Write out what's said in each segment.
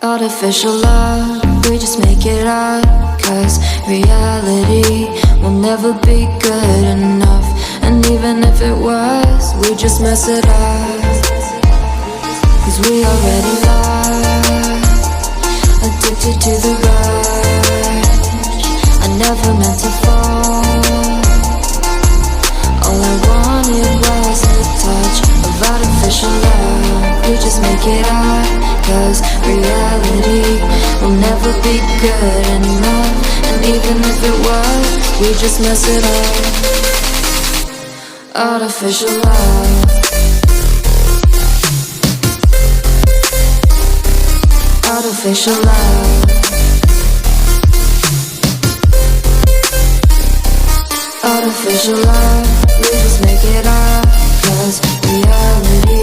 Artificial love, we just make it up. Cause reality will never be good enough. And even if it was, we just mess it up. Cause we already lost, addicted to the rush. I never meant to fall. All I wanted was the touch of artificial love. We just make it up. Cause reality will never be good enough. And even if it was, we just mess it up. Artificial love. Artificial love. Artificial love. We just make it up. Cause reality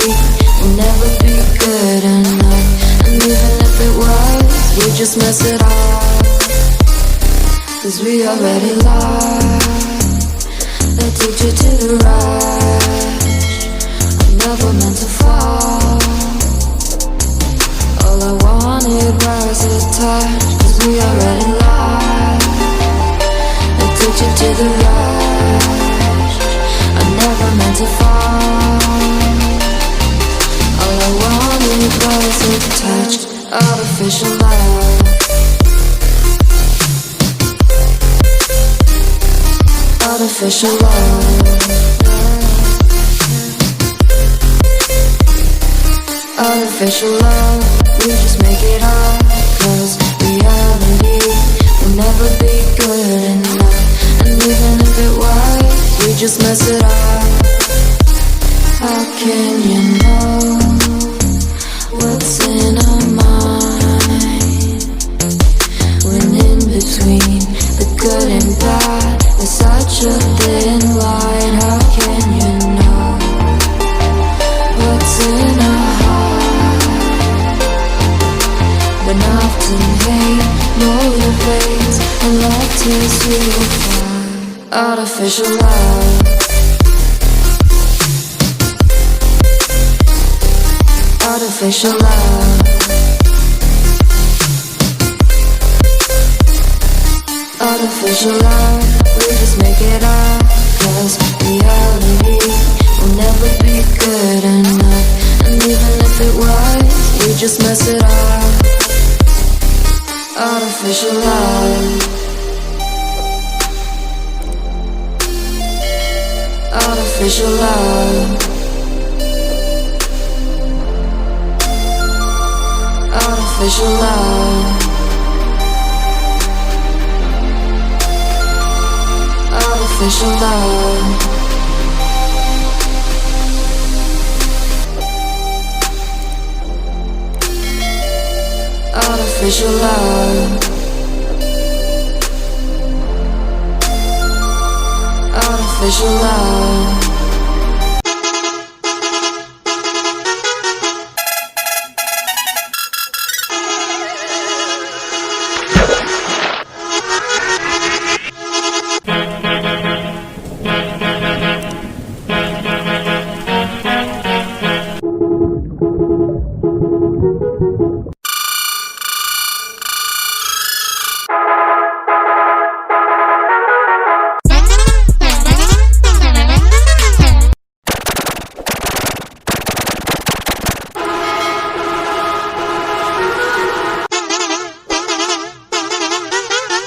will never be good enough. And even if it was, we just mess it up. Cause we already lost, addicted to the rush. I never meant to fall. All I wanted was a touch. Cause we already lost, addicted to the rush. I never meant to fall. All I wanted was a touch. Artificial love. Artificial love. Artificial love. We just make it up. Cause reality will never be good enough. And even if it was, we just mess it up. How can you know what's in our mind, when in between the good and bad there's such a thin line? How can you know what's in our heart, when often hate motivates and love tears you apart? Artificial love. Artificial love. Artificial love. We just make it up. Cause reality will never be good enough. And even if it was, we just mess it up. Artificial love. Artificial love. Artificial love. Artificial love. Artificial love. Artificial love.